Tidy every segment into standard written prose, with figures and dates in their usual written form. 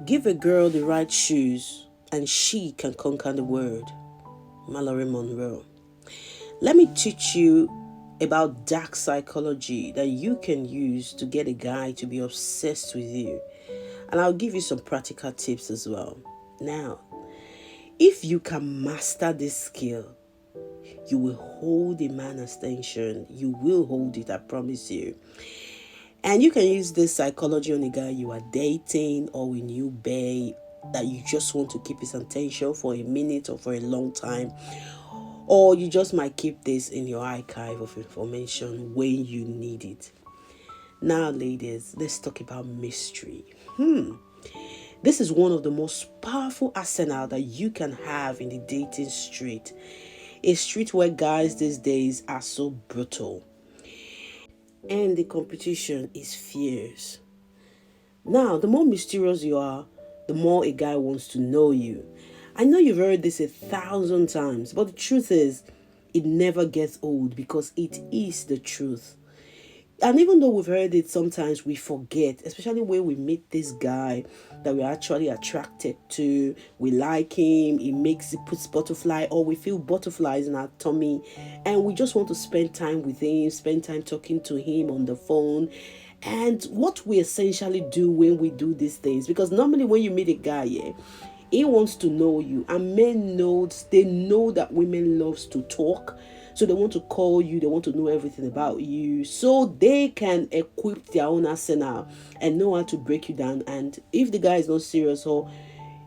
Give a girl the right shoes and she can conquer the world. Mallory Monroe. Let me teach you about dark psychology that you can use to get a guy to be obsessed with you. And I'll give you some practical tips as well. Now, if you can master this skill, you will hold a man's attention. You will hold it, I promise you. And you can use this psychology on a guy you are dating or a new bae that you just want to keep his attention for a minute or for a long time. Or you just might keep this in your archive of information when you need it. Now, ladies, let's talk about mystery. This is one of the most powerful arsenal that you can have in the dating street. A street where guys these days are so brutal. And the competition is fierce. Now, the more mysterious you are, the more a guy wants to know you. I know you've heard this 1,000 times, but the truth is, it never gets old because it is the truth. And even though we've heard it, sometimes we forget, especially when we meet this guy that we're actually attracted to, we like him, it puts butterfly, or we feel butterflies in our tummy, and we just want to spend time with him, spend time talking to him on the phone. And what we essentially do when we do these things, because normally when you meet a guy, he wants to know you, and men know that women loves to talk. So they want to call you, they want to know everything about you, so they can equip their own arsenal and know how to break you down. And if the guy is not serious, or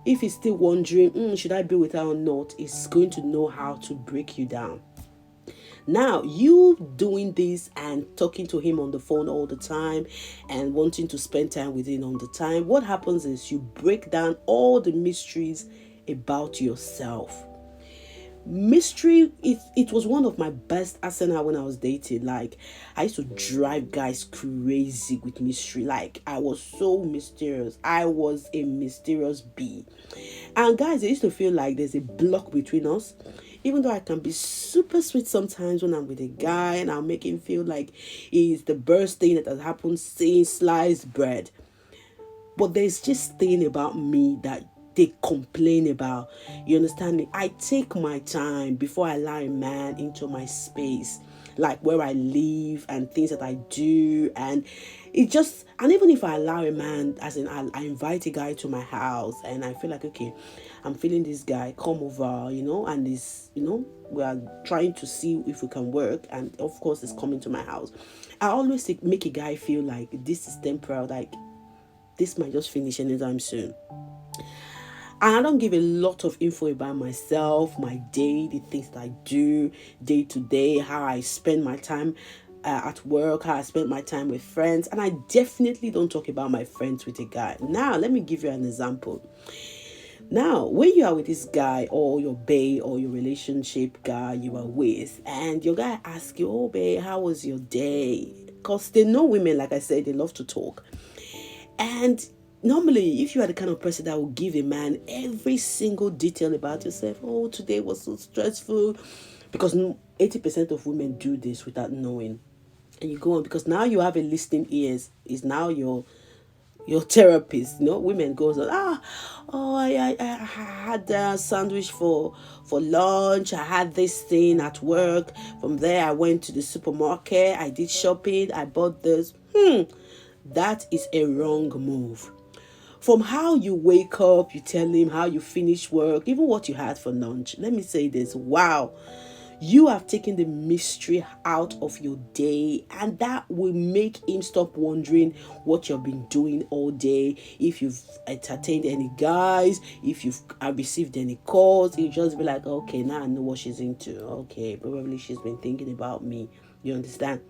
if he's still wondering, should I be with her or not, he's going to know how to break you down. Now, you doing this and talking to him on the phone all the time and wanting to spend time with him all the time, what happens is you break down all the mysteries about yourself. Mystery, it was one of my best arsenal when I was dating. Like, I used to drive guys crazy with mystery. Like, I was so mysterious. I was a mysterious bee. And guys, I used to feel like there's a block between us. Even though I can be super sweet sometimes when I'm with a guy and I'll make him feel like he's the best thing that has happened since sliced bread. But there's just thing about me that they complain about. You understand me? I take my time before I allow a man into my space, like where I live and things that I do. And even if I allow a man, as in I invite a guy to my house and I feel like, okay, I'm feeling this guy, come over, and this, we are trying to see if we can work, and of course it's coming to my house. I always make a guy feel like this is temporary, like this might just finish anytime soon. And I don't give a lot of info about myself, my day, the things that I do day to day, how I spend my time at work, how I spend my time with friends. And I definitely don't talk about my friends with a guy. Now, let me give you an example. Now, when you are with this guy or your bae or your relationship guy you are with, and your guy asks you, oh, babe, how was your day? Because they know women, like I said, they love to talk. And normally, if you are the kind of person that will give a man every single detail about yourself, oh, today was so stressful, because 80% of women do this without knowing. And you go on, because now you have a listening ears, is now your therapist. Women goes on, I had a sandwich for lunch, I had this thing at work, from there I went to the supermarket, I did shopping, I bought this. That is a wrong move. From how you wake up, you tell him how you finish work, even what you had for lunch. Let me say this. Wow. You have taken the mystery out of your day, and that will make him stop wondering what you've been doing all day. If you've entertained any guys, if you've received any calls, he'll just be like, okay, now I know what she's into. Okay, probably she's been thinking about me. You understand?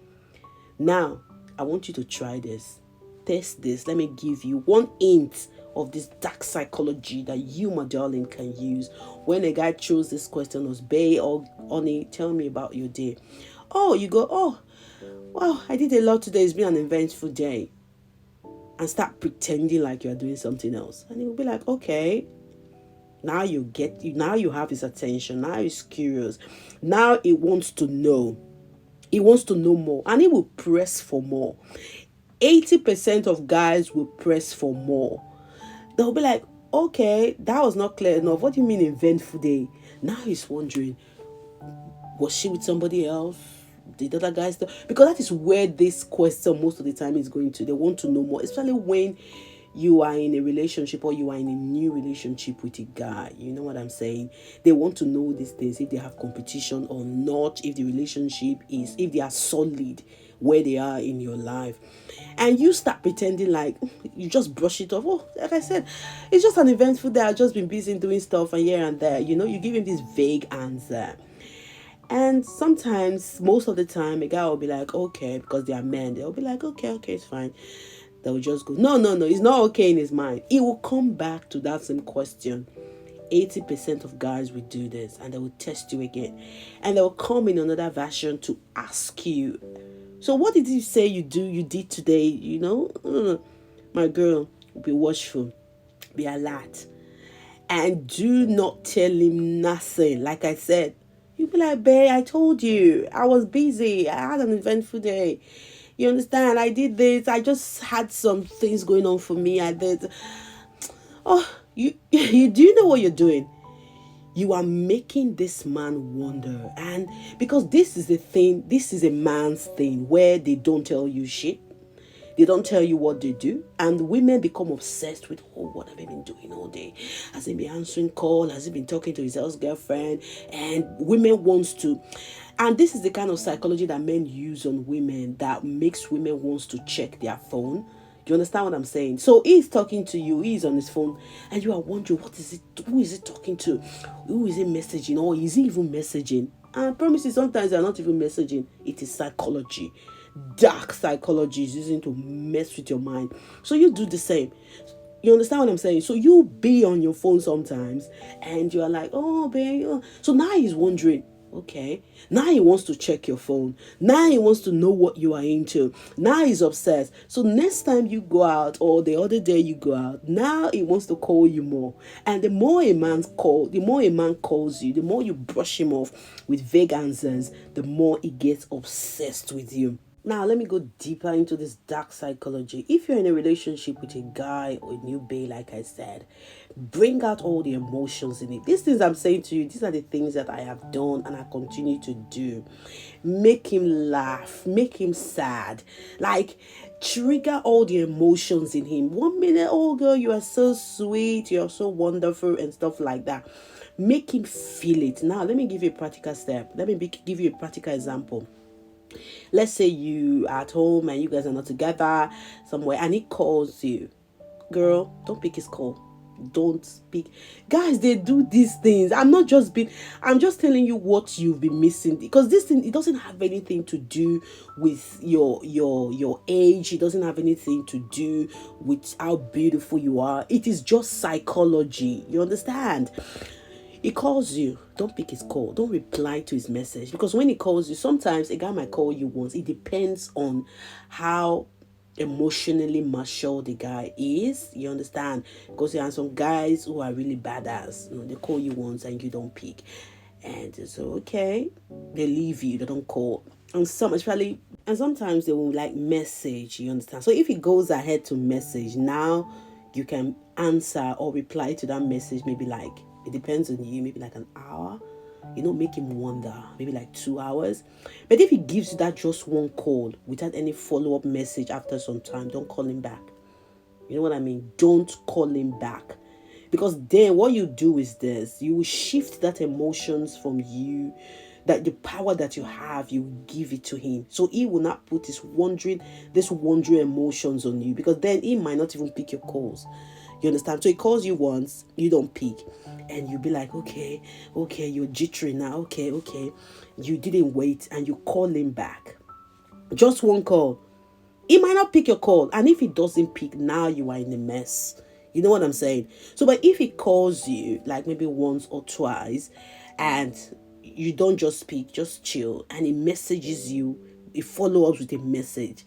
Now, I want you to try this. Test this. Let me give you one hint of this dark psychology that you, my darling, can use when a guy throws this question as bae or honey, tell me about your day. Oh, you go, oh, wow, I did a lot today. It's been an eventful day. And start pretending like you're doing something else. And he'll be like, okay. Now you have his attention. Now he's curious. Now he wants to know. He wants to know more. And he will press for more. 80% of guys will press for more. They'll be like, okay, that was not clear enough. What do you mean eventful day? Now he's wondering, was she with somebody else? Did other guys know? Because that is where this question most of the time is going to. They want to know more, especially when you are in a relationship or you are in a new relationship with a guy. You know what I'm saying? They want to know these things, if they have competition or not, if the relationship is, if they are solid where they are in your life. And you start pretending like you just brush it off. Oh, like I said, it's just an eventful day. I've just been busy doing stuff and here and there. You give him this vague answer. And sometimes, most of the time, a guy will be like, okay, because they are men. They'll be like, okay, it's fine. They'll just go, no, it's not okay in his mind. He will come back to that same question. 80% of guys will do this, and they will test you again. And they'll come in another version to ask you, so what did you say you did today? My girl, be watchful, be alert, and do not tell him nothing. Like I said, you'll be like, babe, I told you, I was busy. I had an eventful day. You understand? I did this. I just had some things going on for me. I did. Oh, you do you know what you're doing? You are making this man wonder. And because this is a man's thing where they don't tell you shit. They don't tell you what they do. And women become obsessed with, oh, what have he been doing all day? Has he been answering call? Has he been talking to his ex-girlfriend? And women wants to. And this is the kind of psychology that men use on women that makes women wants to check their phone. Do you understand what I'm saying? So he's talking to you, he's on his phone, and you are wondering, what is it? Who is he talking to? Who is he messaging? Or is he even messaging? And I promise you, sometimes they're not even messaging. It is psychology. Dark psychology is using to mess with your mind. So you do the same. You understand what I'm saying? So you be on your phone sometimes, and you're like, oh, babe. Oh. So now he's wondering, okay, now he wants to check your phone. Now he wants to know what you are into. Now he's obsessed. So next time you go out, or the other day you go out, now he wants to call you more. And the more a man calls you, the more you brush him off with vague answers, the more he gets obsessed with you. Now, let me go deeper into this dark psychology. If you're in a relationship with a guy or a new bae, like I said, bring out all the emotions in it. These things I'm saying to you, these are the things that I have done and I continue to do. Make him laugh, make him sad. Like, trigger all the emotions in him. 1 minute, oh girl, you are so sweet, you're so wonderful and stuff like that. Make him feel it. Now, let me give you a practical step. Let me give you a practical example. Let's say you are at home and you guys are not together somewhere and he calls you. Girl, don't pick his call. Don't speak. Guys, they do these things. I'm just telling you what you've been missing, because this thing, it doesn't have anything to do with your age. It doesn't have anything to do with how beautiful you are. It is just psychology. You understand? He calls you, don't pick his call. Don't reply to his message. Because when he calls you, sometimes a guy might call you once. It depends on how emotionally mature the guy is. You understand? Because there are some guys who are really badass. They call you once and you don't pick. And it's okay. They leave you. They don't call. And sometimes they will like message. You understand? So if he goes ahead to message, now you can answer or reply to that message, maybe like, it depends on you, maybe like an hour. Make him wonder, maybe like 2 hours. But if he gives you that just one call without any follow-up message after some time, don't call him back. You know what I mean? Don't call him back. Because then what you do is this. You will shift that emotions from you, that the power that you have, you give it to him. So he will not put this wandering emotions on you, because then he might not even pick your calls. You understand? So he calls you once, you don't pick. And you'll be like, okay, you're jittery now. Okay. You didn't wait and you call him back. Just one call. He might not pick your call. And if he doesn't pick, now you are in a mess. You know what I'm saying? So, but if he calls you, like maybe once or twice, and you don't just speak, just chill, and he messages you, he follows up with a message,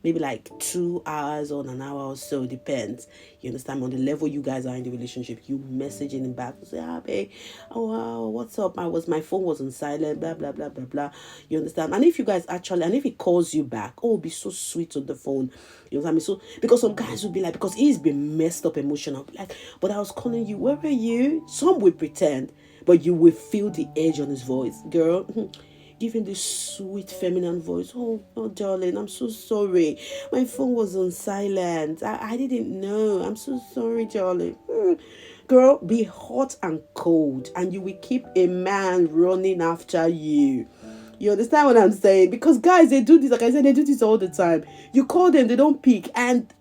maybe like 2 hours or an hour or so, depends. You understand? On the level you guys are in the relationship, you messaging him back to say, ah, babe, oh, wow, what's up? My phone was on silent, blah, blah, blah, blah, blah. You understand? And if you guys actually, and if he calls you back, oh, be so sweet on the phone. You know what I mean? So, because some guys will be like, because he's been messed up emotional, like, but I was calling you, where were you? Some will pretend, but you will feel the edge on his voice. Girl, giving this sweet feminine voice. Oh, oh, darling, I'm so sorry. My phone was on silent. I didn't know. I'm so sorry, darling. Girl, be hot and cold, and you will keep a man running after you. You understand what I'm saying? Because guys, they do this, like I said, they do this all the time. You call them, they don't pick, and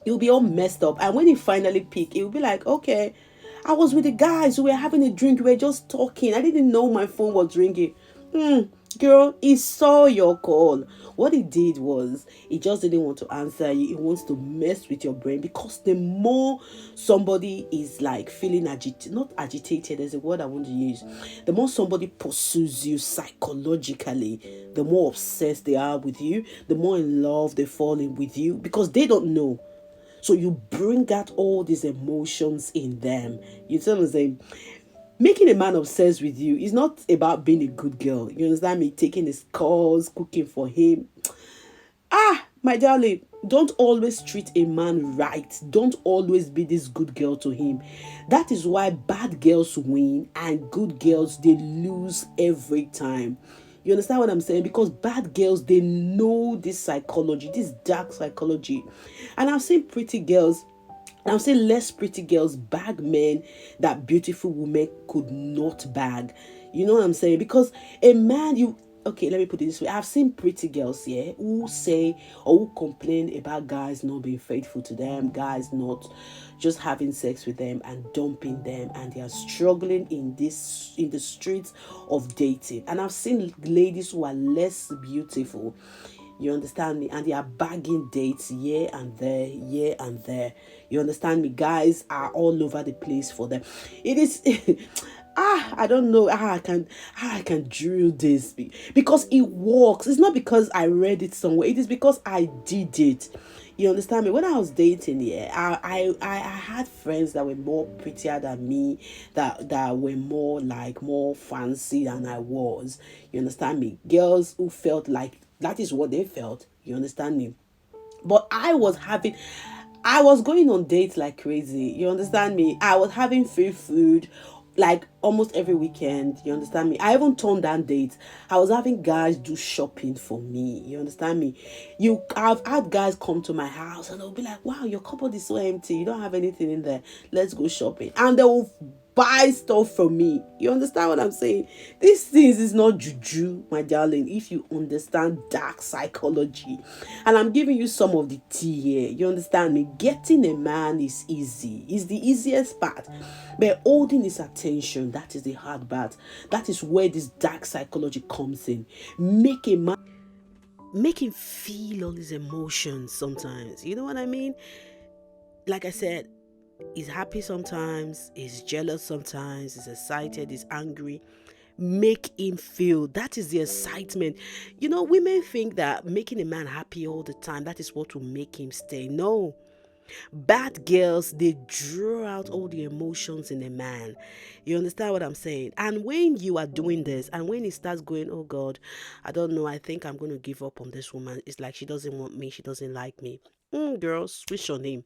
you'll be all messed up. And when he finally pick, he'll be like, okay, I was with the guys, we were having a drink, we were just talking. I didn't know my phone was ringing. Girl, he saw your call. What he did was he just didn't want to answer you. He wants to mess with your brain, because the more somebody is like feeling agitated, not agitated, there's a word I want to use. The more somebody pursues you psychologically, the more obsessed they are with you, the more in love they fall in with you, because they don't know. So you bring out all these emotions in them. You tell them, saying, making a man obsessed with you is not about being a good girl. You understand me? Taking his calls, cooking for him. My darling, don't always treat a man right. Don't always be this good girl to him. That is why bad girls win and good girls, they lose every time. You understand what I'm saying? Because bad girls, they know this psychology, this dark psychology. And I've seen pretty girls, I'll say less pretty girls bag men that beautiful women could not bag. You know what I'm saying? Because a man, okay, let me put it this way. I've seen pretty girls here who say or who complain about guys not being faithful to them, guys not just having sex with them and dumping them, and they are struggling in the streets of dating. And I've seen ladies who are less beautiful, you understand me, and they are bagging dates here and there, here and there. You understand me? Guys are all over the place for them. It is I don't know how I can drill this, because it works. It's not because I read it somewhere, it is because I did it. You understand me? When I was dating, yeah, I had friends that were more prettier than me, that were more fancy than I was. You understand me? Girls who felt like that is what they felt. You understand me? But I was going on dates like crazy. You understand me? I was having free food like almost every weekend. You understand me? I even turned down dates. I was having guys do shopping for me. You understand me? I've had guys come to my house and they'll be like, wow, your cupboard is so empty. You don't have anything in there. Let's go shopping. And they will buy stuff from me. You understand what I'm saying? These things is not juju, my darling, if you understand dark psychology. And I'm giving you some of the tea here. You understand me? Getting a man is easy. It's the easiest part. But holding his attention, that is the hard part. That is where this dark psychology comes in. Make him feel all his emotions sometimes. You know what I mean? Like I said, he's happy sometimes, he's jealous sometimes, he's excited, he's angry. Make him feel. That is the excitement. You know, women think that making a man happy all the time, that is what will make him stay. No. Bad girls, they draw out all the emotions in a man. You understand what I'm saying? And when you are doing this, and when he starts going, oh God, I don't know, I think I'm going to give up on this woman. It's like she doesn't want me, she doesn't like me. Girl, switch on him.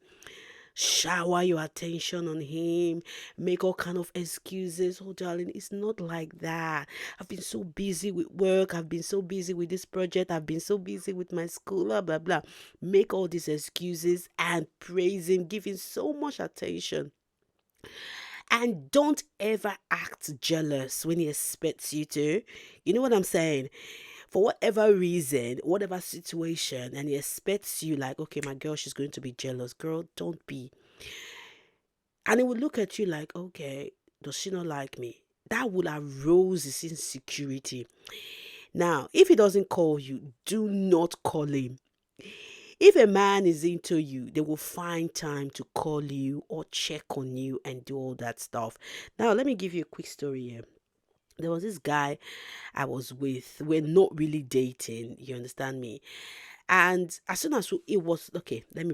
Shower your attention on him, make all kind of excuses. Oh darling, it's not like that. I've been so busy with work, I've been so busy with this project, I've been so busy with my school, blah blah blah. Make all these excuses and praise him, give him so much attention. And don't ever act jealous when he expects you to. You know what I'm saying? For whatever reason, whatever situation, and he expects you, like, okay, my girl, she's going to be jealous. Girl, don't be. And he would look at you like, okay, does she not like me? That will arouse his insecurity. Now, if he doesn't call you, do not call him. If a man is into you, they will find time to call you or check on you and do all that stuff. Now, let me give you a quick story here. There was this guy I was with. We're not really dating, you understand me? And as soon as it was okay, let me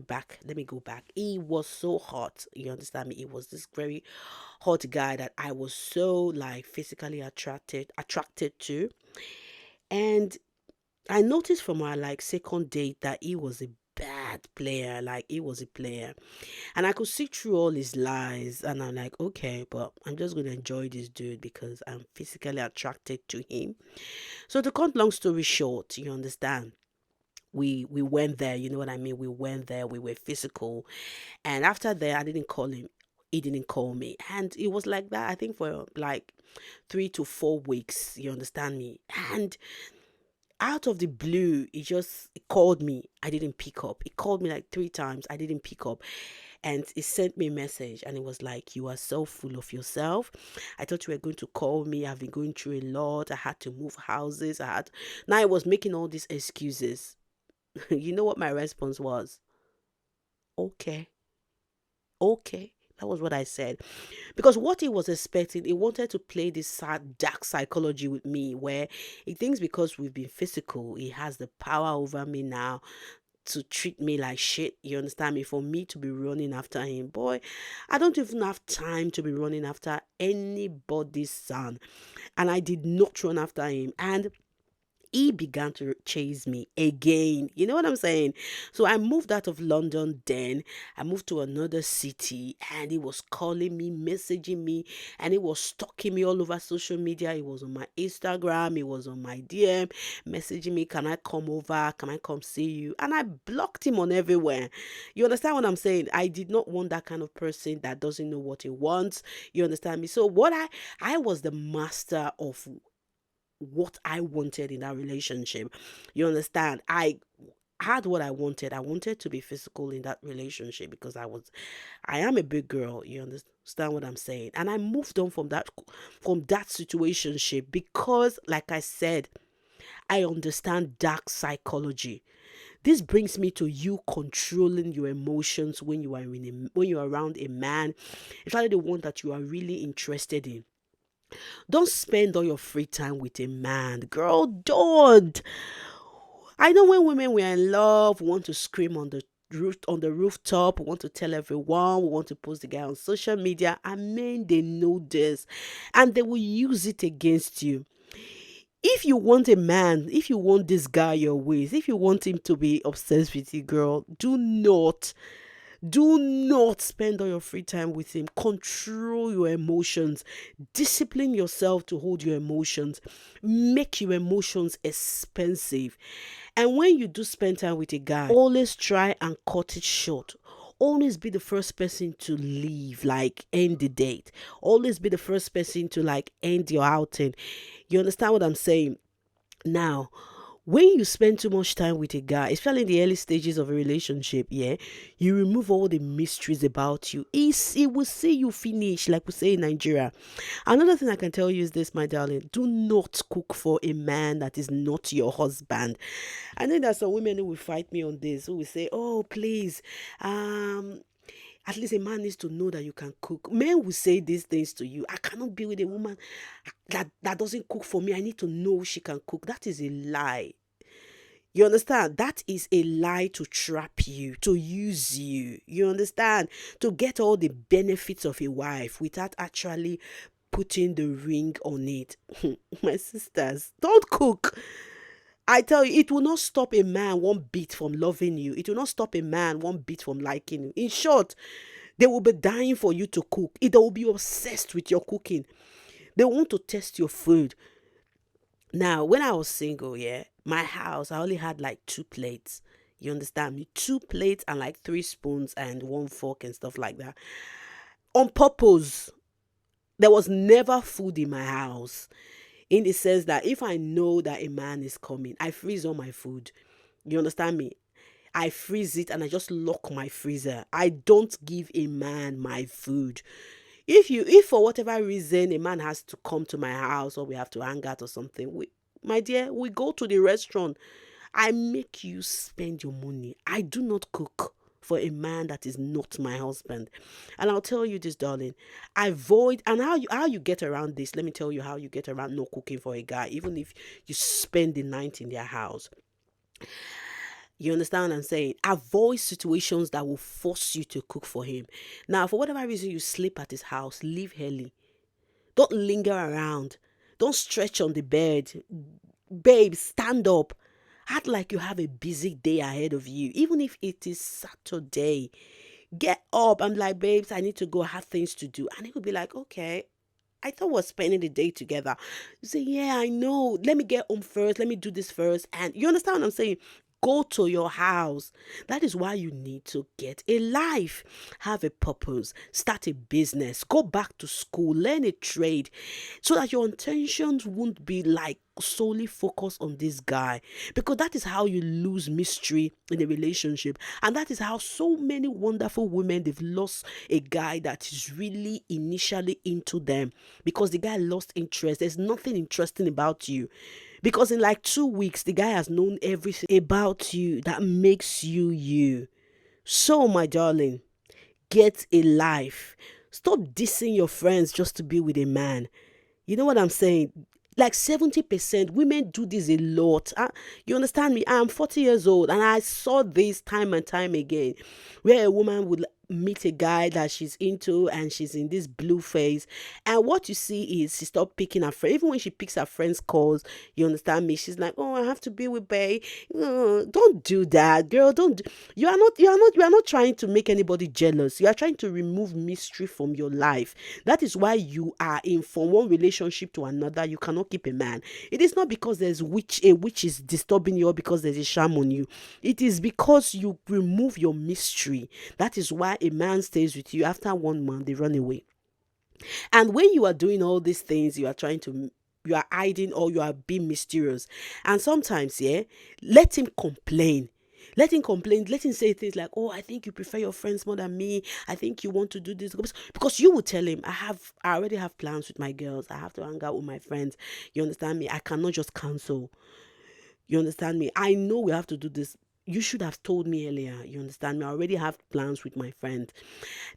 go back. It was so hot. You understand me? It was this very hot guy that I was so like physically attracted to. And I noticed from our like second date that he was a bad player. Like he was a player. And I could see through all his lies. And I'm like, okay, but I'm just gonna enjoy this dude because I'm physically attracted to him. So to cut long story short, you understand, we went there, you know what I mean? We went there, we were physical. And after that, I didn't call him. He didn't call me. And it was like that, I think, for like 3 to 4 weeks. You understand me? And out of the blue, he called me. I didn't pick up. He called me like 3 times. I didn't pick up. And he sent me a message and it was like, you are so full of yourself. I thought you were going to call me. I've been going through a lot. I had to move houses. Now I was making all these excuses. You know what my response was? Okay. Okay. That was what I said. Because what he was expecting, he wanted to play this sad, dark psychology with me where he thinks because we've been physical, he has the power over me now to treat me like shit. You understand me? For me to be running after him. Boy, I don't even have time to be running after anybody's son. And I did not run after him. And he began to chase me again. You know what I'm saying? So I moved out of London then. I moved to another city and he was calling me, messaging me, and he was stalking me all over social media. He was on my Instagram, he was on my DM, messaging me, can I come over? Can I come see you? And I blocked him on everywhere. You understand what I'm saying? I did not want that kind of person that doesn't know what he wants. You understand me? So I was the master of what I wanted in that relationship. You understand? I had what I wanted. I wanted to be physical in that relationship because I am a big girl. You understand what I'm saying? And I moved on from that situationship because, like I said, I understand dark psychology. This brings me to you controlling your emotions when when you are around a man, especially the one that you are really interested in. Don't spend all your free time with a man. Girl, don't. I know when women were in love, want to scream on the rooftop, want to tell everyone, we want to post the guy on social media. And men, they know this. And they will use it against you. If you want a man, if you want this guy your ways, if you want him to be obsessed with you, girl, do not spend all your free time with him. Control your emotions. Discipline yourself to hold your emotions. Make your emotions expensive. And when you do spend time with a guy, always try and cut it short. Always be the first person to leave, like end the date. Always be the first person to like end your outing. You understand what I'm saying? Now, when you spend too much time with a guy, especially in the early stages of a relationship, yeah, you remove all the mysteries about you. He will see you finish, like we say in Nigeria. Another thing I can tell you is this, my darling: do not cook for a man that is not your husband. I know there's some women who will fight me on this, who will say, "Oh, please, at least a man needs to know that you can cook." Men will say these things to you. I cannot be with a woman that doesn't cook for me. I need to know she can cook. That is a lie. You understand? That is a lie to trap you, to use you. You understand? To get all the benefits of a wife without actually putting the ring on it. My sisters, don't cook. I tell you, it will not stop a man one bit from loving you. It will not stop a man one bit from liking you. In short, they will be dying for you to cook. They will be obsessed with your cooking. They want to test your food. Now, when I was single, yeah, my house, I only had like 2 plates. You understand me? 2 plates and like 3 spoons and 1 fork and stuff like that. On purpose. There was never food in my house. In the sense that if I know that a man is coming, I freeze all my food. You understand me? I freeze it and I just lock my freezer. I don't give a man my food. If for whatever reason a man has to come to my house or we have to hang out or something, my dear, we go to the restaurant. I make you spend your money. I do not cook for a man that is not my husband. And I'll tell you this, darling. Avoid, and how you get around this. Let me tell you how you get around no cooking for a guy, even if you spend the night in their house. You understand what I'm saying? Avoid situations that will force you to cook for him. Now, for whatever reason you sleep at his house, leave early. Don't linger around. Don't stretch on the bed. Babe, stand up. Act like you have a busy day ahead of you, even if it is Saturday. Get up. I'm like, babes, I need to go. I have things to do. And he would be like, okay, I thought we're spending the day together. You say, yeah, I know. Let me get home first. Let me do this first. And you understand what I'm saying? Go to your house. That is why you need to get a life, have a purpose, start a business, go back to school, learn a trade, so that your intentions won't be like solely focused on this guy, because that is how you lose mystery in a relationship. And that is how so many wonderful women, they've lost a guy that is really initially into them, because the guy lost interest. There's nothing interesting about you, because in like 2 weeks the guy has known everything about you that makes you you. So my darling, get a life. Stop dissing your friends just to be with a man. You know what I'm saying? Like 70% women do this a lot. You understand me? I'm 40 years old and I saw this time and time again, where a woman would meet a guy that she's into and she's in this blue phase, and what you see is she stop picking her friend. Even when she picks her friends calls, you understand me, she's like, oh, I have to be with Bay. Don't do that, girl. Don't you are not trying to make anybody jealous. You are trying to remove mystery from your life. That is why you are in from one relationship to another. You cannot keep a man. It is not because a witch is disturbing you, or because there's a sham on you. It is because you remove your mystery. That is why a man stays with you. After 1 month they run away. And when you are doing all these things, you are hiding, or you are being mysterious. And sometimes, yeah, let him complain. Let him complain. Let him say things like, oh, I think you prefer your friends more than me. I think you want to do this. Because you will tell him, I already have plans with my girls. I have to hang out with my friends. You understand me? I cannot just cancel. You understand me? I know we have to do this. You should have told me earlier. You understand me? I already have plans with my friend.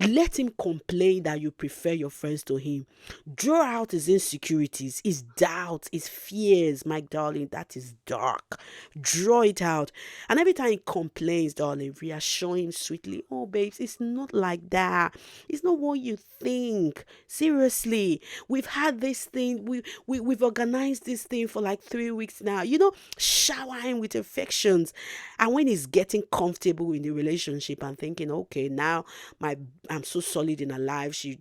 Let him complain that you prefer your friends to him. Draw out his insecurities, his doubts, his fears. My darling, that is dark. Draw it out. And every time he complains, darling, reassure him sweetly. Oh, babes, it's not like that. It's not what you think. Seriously, we've had this thing. We've organized this thing for like 3 weeks now. Shower him with affections. And when he's getting comfortable in the relationship and thinking, okay, now I'm so solid in her life, you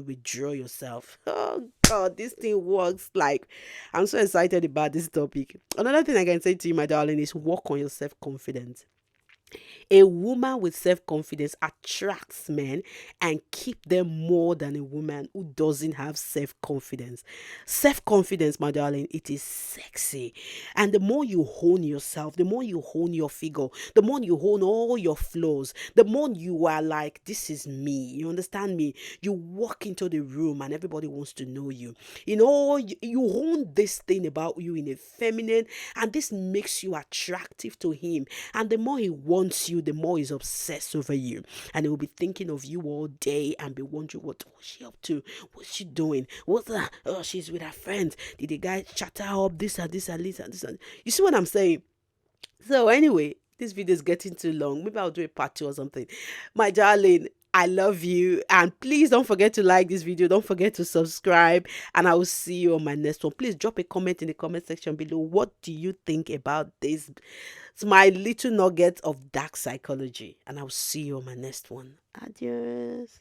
withdraw yourself. Oh God, this thing works. Like, I'm so excited about this topic. Another thing I can say to you, my darling, is work on your self-confidence. A woman with self-confidence attracts men and keep them more than a woman who doesn't have self-confidence. Self-confidence, my darling, it is sexy. And the more you hone yourself, the more you hone your figure, the more you hone all your flaws, the more you are like, this is me. You understand me? You walk into the room and everybody wants to know you. You hone this thing about you in a feminine, and this makes you attractive to him. And the more he wants you, the more he's obsessed over you, and he will be thinking of you all day and be wondering, what's she up to, what's she doing, what's that, oh, she's with her friends, did the guy chat her up, this and this and this and this and... You see what I'm saying? So anyway, this video is getting too long. Maybe I'll do a part 2 or something. My darling, I love you, and please don't forget to like this video. Don't forget to subscribe, and I will see you on my next one. Please drop a comment in the comment section below. What do you think about this? It's my little nugget of dark psychology, and I'll see you on my next one. Adios.